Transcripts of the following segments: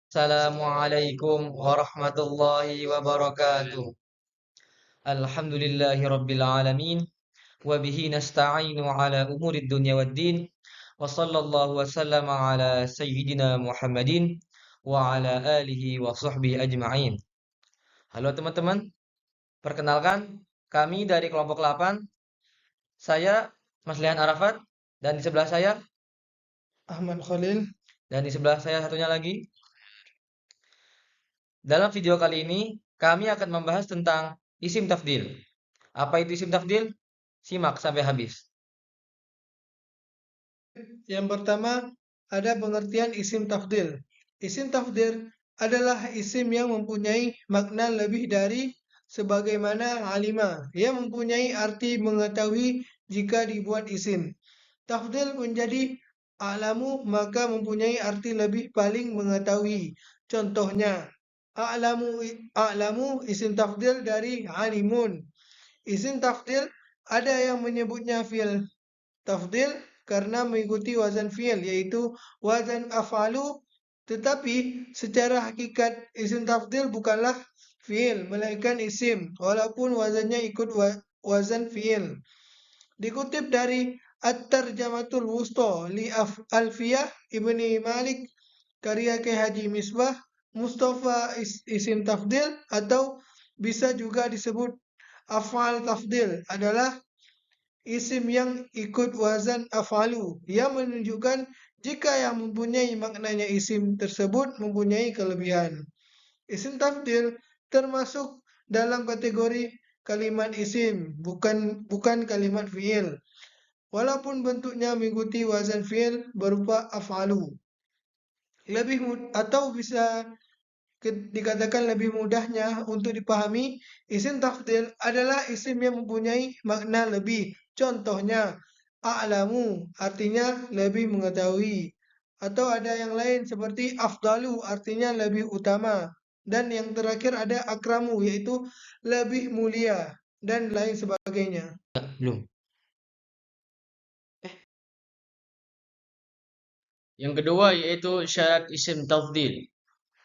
Assalamualaikum warahmatullahi wabarakatuh. Alhamdulillahi rabbil alamin. Wa bihi nasta'inu ala umurid dunya waddin. Wa sallallahu wa sallama ala sayyidina Muhammadin wa ala alihi wa sahbihi ajma'in. Halo teman-teman, perkenalkan kami dari kelompok 8. Saya Mas Lian Arafat dan di sebelah saya Ahmad Khalil. dan di sebelah saya satunya lagi. Dalam video kali ini kami akan membahas tentang isim tafdil. Apa itu isim tafdil? Simak sampai habis. Yang pertama ada pengertian isim tafdil. Isim tafdil adalah isim yang mempunyai makna lebih dari sebagaimana alima. Ia mempunyai arti mengetahui jika dibuat isim. Tafdil menjadi a'lamu maka mempunyai arti lebih paling mengetahui. Contohnya, a'lamu a'lamu isim tafdil dari alimun. Isim tafdil ada yang menyebutnya fi'il tafdil karena mengikuti wazan fi'il yaitu wazan af'alu, tetapi secara hakikat isim tafdil bukanlah fi'il melainkan isim walaupun wazannya ikut wazan fi'il. Dikutip dari At-Tarjamatul Wusta li Alfiyah Ibni Malik karya Ki Haji Misbah, Mustafa isim tafdil atau bisa juga disebut af'al tafdil adalah isim yang ikut wazan afalu yang menunjukkan jika yang mempunyai maknanya isim tersebut mempunyai kelebihan. Isim tafdil termasuk dalam kategori kalimat isim, bukan kalimat fi'il. Walaupun bentuknya mengikuti wazan fi'il berupa afalu. Atau bisa dikatakan lebih mudahnya untuk dipahami, isim tafdil adalah isim yang mempunyai makna lebih. Contohnya, a'lamu artinya lebih mengetahui. Atau ada yang lain seperti afdalu artinya lebih utama. Dan yang terakhir ada akramu yaitu lebih mulia dan lain sebagainya. Belum. Yang kedua yaitu syarat isim tafdil.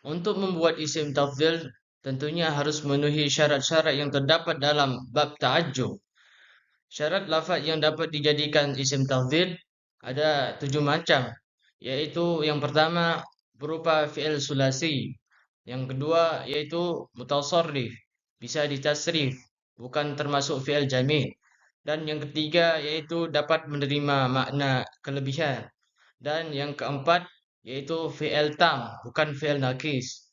Untuk membuat isim tafdil tentunya harus memenuhi syarat-syarat yang terdapat dalam bab ta'ajjub. Syarat lafaz yang dapat dijadikan isim tafdil ada 7 macam, yaitu yang pertama berupa fi'il sulasi, yang kedua yaitu mutasarrif, bisa ditasrif, bukan termasuk fi'il jami', dan yang ketiga yaitu dapat menerima makna kelebihan, dan yang keempat yaitu fi'il tam, bukan fi'il nakis,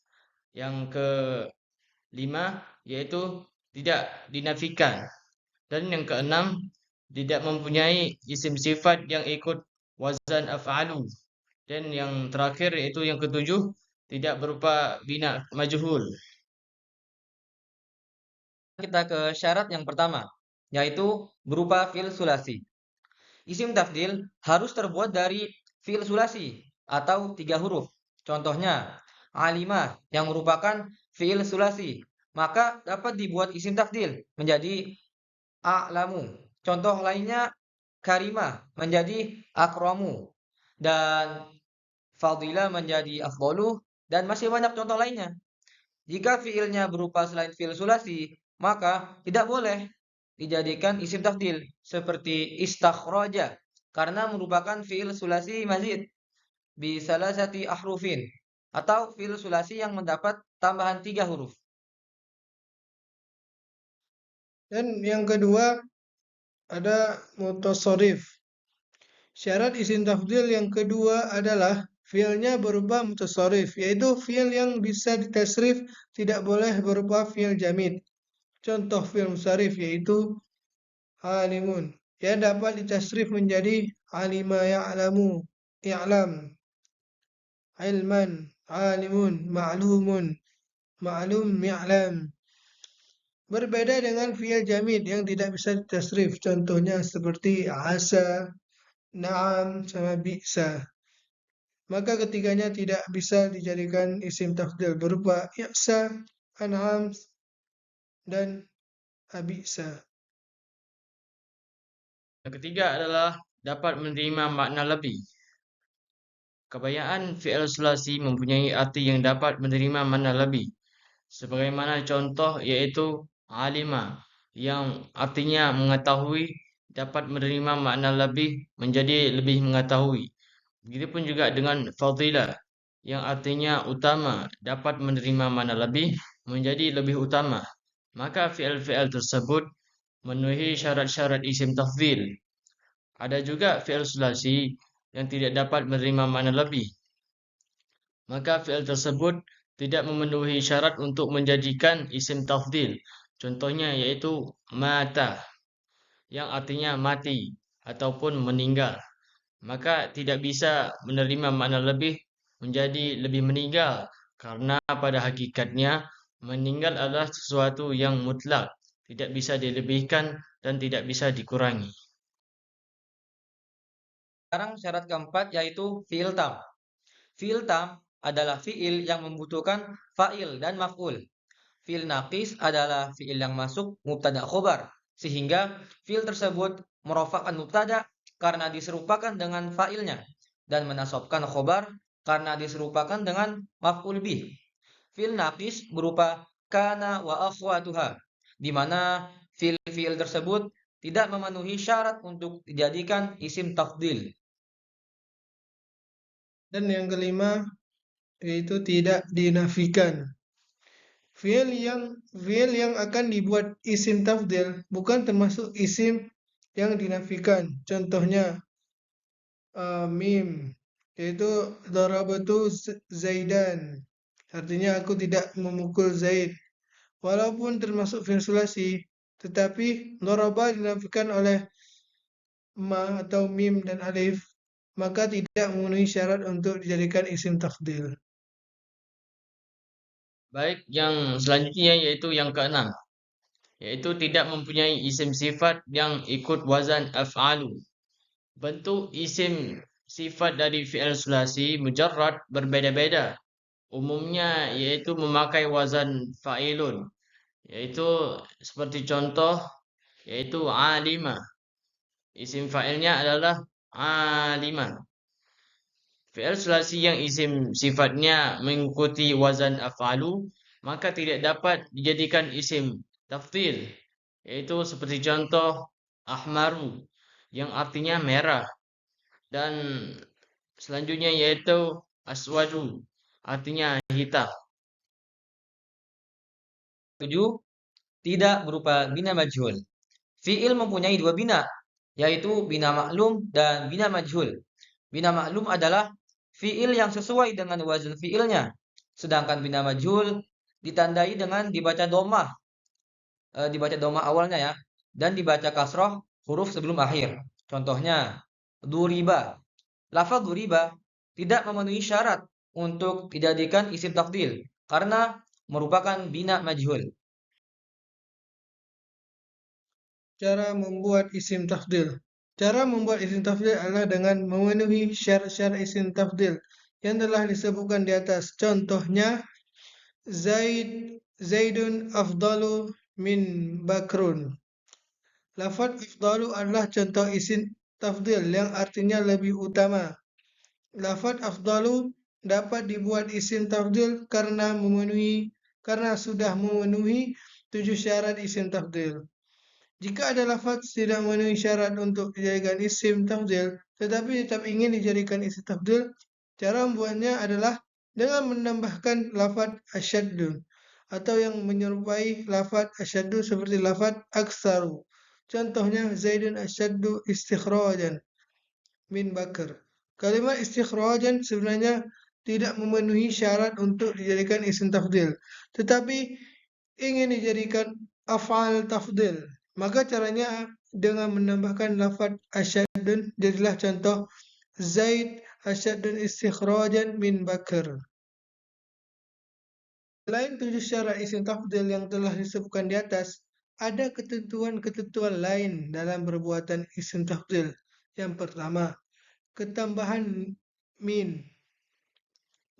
yang kelima yaitu tidak dinafikan, dan yang keenam tidak mempunyai isim sifat yang ikut wazan af'alu. Dan yang terakhir yaitu yang ketujuh tidak berupa bina majhul. Kita ke syarat yang pertama, yaitu berupa fi'il sulasi. Isim tafdil harus terbuat dari fi'il sulasi atau 3 huruf. Contohnya, alimah yang merupakan fi'il sulasi, maka dapat dibuat isim tafdil menjadi a'lamu. Contoh lainnya karimah menjadi akramu dan fadilah menjadi afdalu dan masih banyak contoh lainnya. Jika fiilnya berupa selain fiil sulasi, maka tidak boleh dijadikan isim tafdil seperti istakhraja karena merupakan fiil sulasi mazid bi salasati ahrufin atau fiil sulasi yang mendapat tambahan 3 huruf. Dan yang kedua ada mutasarrif. Syarat isim tafdil yang kedua adalah fiilnya berupa mutasarrif, yaitu fiil yang bisa ditasrif, tidak boleh berupa fiil jamid. Contoh fiil musarrif yaitu alimun, yang dapat ditasrif menjadi alima ya'lamu, i'lam, ilman, alimun, ma'lumun, ma'lum, ya'lam. Berbeda dengan fiil jamid yang tidak bisa ditasrif, contohnya seperti asa, na'am, sama bi'sa. Maka ketiganya tidak bisa dijadikan isim tafdil berupa i'sa, an'am, dan abisa. Yang ketiga adalah dapat menerima makna lebih. Kebanyakan fi'il sulasi mempunyai arti yang dapat menerima makna lebih. Sebagaimana contoh yaitu alima yang artinya mengetahui dapat menerima makna lebih menjadi lebih mengetahui. Begitupun juga dengan fadilah yang artinya utama dapat menerima makna lebih menjadi lebih utama. Maka fi'il-fi'il tersebut memenuhi syarat-syarat isim tafdhil. Ada juga fi'il sulasi yang tidak dapat menerima makna lebih. Maka fi'il tersebut tidak memenuhi syarat untuk menjadikan isim tafdhil. Contohnya yaitu mata yang artinya mati ataupun meninggal. Maka tidak bisa menerima makna lebih menjadi lebih meninggal karena pada hakikatnya meninggal adalah sesuatu yang mutlak, tidak bisa dilebihkan dan tidak bisa dikurangi. Sekarang syarat keempat yaitu fi'il tam. Fi'il tam adalah fi'il yang membutuhkan fa'il dan maf'ul. Fi'il naqis adalah fi'il yang masuk mubtada khobar, sehingga fi'il tersebut merofakkan mubtada karena diserupakan dengan fa'ilnya dan menasobkan khobar karena diserupakan dengan maf'ul bih. Fi'il naqis berupa kana wa akhwatuha, di mana fi'il tersebut tidak memenuhi syarat untuk dijadikan isim tafdil. Dan yang kelima yaitu tidak dinafikan. Fi'il yang akan dibuat isim tafdil bukan termasuk isim yang dinafikan. Contohnya mim yaitu darabatu Zaidan. Artinya aku tidak memukul Zaid. Walaupun termasuk fi'il sulasi, tetapi daraba dinafikan oleh ma atau mim dan alif, maka tidak memenuhi syarat untuk dijadikan isim tafdil. Baik, yang selanjutnya yaitu yang keenam, yaitu tidak mempunyai isim sifat yang ikut wazan af'alu. Bentuk isim sifat dari fi'il sulasi mujarrad berbeda-beda. Umumnya yaitu memakai wazan fa'ilun, yaitu seperti contoh yaitu alima. Isim fa'ilnya adalah alima. Fi'il sulasi yang isim sifatnya mengikuti wazan af'alu maka tidak dapat dijadikan isim tafdhil, yaitu seperti contoh ahmaru yang artinya merah dan selanjutnya yaitu aswadu artinya hitam. 7. Tidak berupa bina majhul. Fi'il mempunyai dua bina, yaitu bina maklum dan bina majhul. Bina maklum adalah fi'il yang sesuai dengan wazan fi'ilnya, sedangkan bina majhul ditandai dengan dibaca domah awalnya ya, dan dibaca kasroh huruf sebelum akhir. Contohnya, duriba. Lafaz duriba tidak memenuhi syarat untuk dijadikan isim tafdil karena merupakan bina majhul. Cara membuat isim tafdil. Cara membuat isim tafdil adalah dengan memenuhi syarat-syarat isim tafdil yang telah disebutkan di atas. Contohnya, Zaidun afdalu min Bakrun. Lafaz afdalu adalah contoh isim tafdil yang artinya lebih utama. Lafaz afdalu dapat dibuat isim tafdil karena sudah memenuhi 7 syarat isim tafdil. Jika ada lafaz tidak memenuhi syarat untuk dijadikan isim tafdil, tetapi tetap ingin dijadikan isim tafdil, cara membuatnya adalah dengan menambahkan lafaz asyaddu atau yang menyerupai lafaz asyaddu seperti lafaz aksaru. Contohnya Zaidun asyaddu istikhrajan min Bakar. Kalimat istikhrajan sebenarnya tidak memenuhi syarat untuk dijadikan isim tafdil, tetapi ingin dijadikan af'al tafdil. Maka caranya dengan menambahkan lafaz asyadun, jadilah contoh Zaid asyadun istikhrajan min Bakar. Selain 7 syarat isim tafdil yang telah disebutkan di atas, ada ketentuan-ketentuan lain dalam perbuatan isim tafdil. Yang pertama, ketambahan min.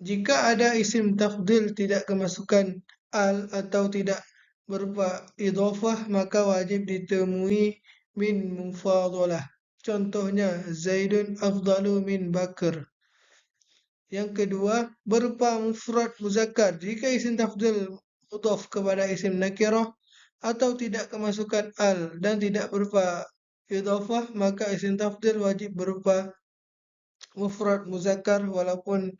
Jika ada isim tafdil tidak kemasukan al atau tidak berupa idhofah, maka wajib ditemui min mufadalah. Contohnya Zaidun afdalu min Bakr. Yang kedua, berupa mufrad muzakkar. Jika isim tafdil mudhaf kepada isim nakirah atau tidak kemasukan al dan tidak berupa idhafah, maka isim tafdil wajib berupa mufrad muzakkar walaupun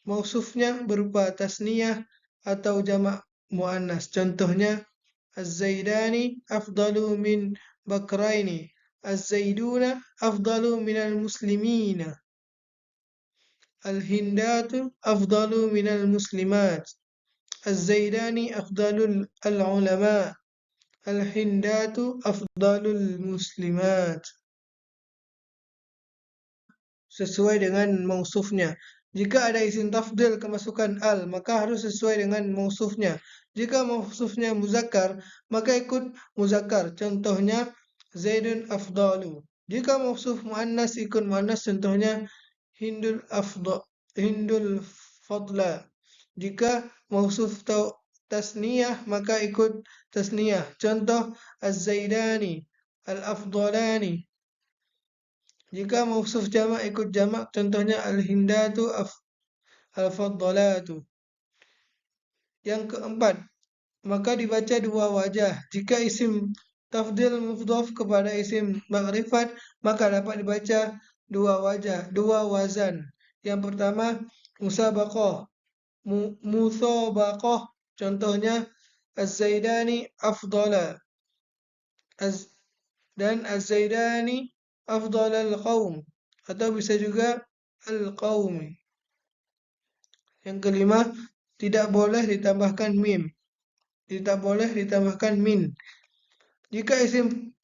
mausufnya berupa tasniyah atau jamak muannas. Contohnya az-zaidani afdalu min bakraini, az-zaiduna afdalu minal muslimina, al-hindatu afdalu minal muslimat, az-zaidani afdalul al-ulama, al-hindatu afdalul muslimat. Sesuai dengan mausufnya. Jika ada isim tafdil kemasukan al, maka harus sesuai dengan mausufnya. Jika mausufnya muzakkar, maka ikut muzakkar. Contohnya Zaidun afdalu. Jika mausuf muannas ikut muannas, contohnya Hindul fadla. Jika mausuf tasniyah, maka ikut tasniyah. Contoh az-zaidani, al-afdalani. Jika mausuf jamak ikut jamak, contohnya al-hindatu al-faddalatu. Yang keempat, maka dibaca dua wajah. Jika isim tafdil mudhaf kepada isim ma'rifat, maka dapat dibaca dua wajah, dua wazan. Yang pertama, musabaqah, musabaqah. Contohnya az-zaidani afdala. Dan az-zaidani afdalal qaum, atau bisa juga al-qaumi. Yang kelima, tidak boleh ditambahkan mim. Tidak boleh ditambahkan min. Jika isim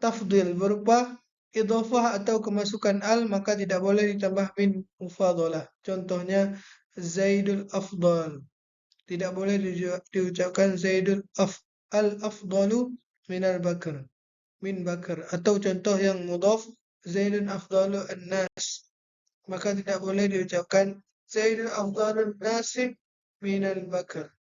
tafdil berupa idhofah atau kemasukan al, maka tidak boleh ditambah min mufadalah. Contohnya Zaidul afdal. Tidak boleh diucapkan Zaidul al-afdalu minal bakr. Min bakr. Atau contoh yang mudhaf Zaidun afdalu an-nas. Maka tidak boleh diucapkan Zaidun afdalu an-nasi minal bakr.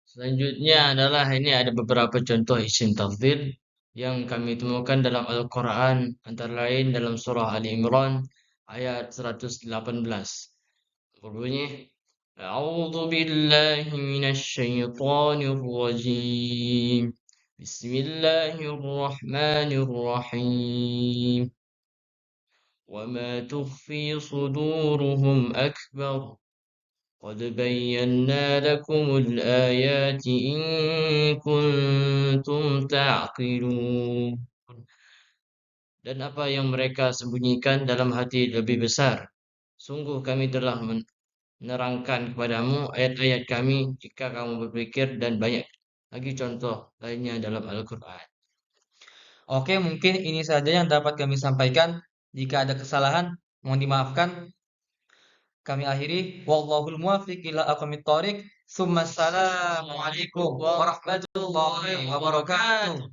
Selanjutnya adalah ini ada beberapa contoh isim tafdhil yang kami temukan dalam Al-Quran, antara lain dalam surah Ali Imran ayat 118. Berbunyi, A'udzu billahi minasy syaithanir rajim. Bismillahirrahmanirrahim. Wa ma tukhfi suduruhum akbar. قد بينا لكم الآيات إن كنتم تعقلون. Dan apa yang mereka sembunyikan dalam hati lebih besar. Sungguh kami telah menerangkan kepadamu ayat-ayat kami jika kamu berpikir, dan banyak lagi contoh lainnya dalam Al-Quran. Oke, mungkin ini saja yang dapat kami sampaikan. Jika ada kesalahan, mohon dimaafkan. Kami akhiri. Wallahul muwaffiq ila aqwamit thoriq. Assalamualaikum warahmatullahi wabarakatuh.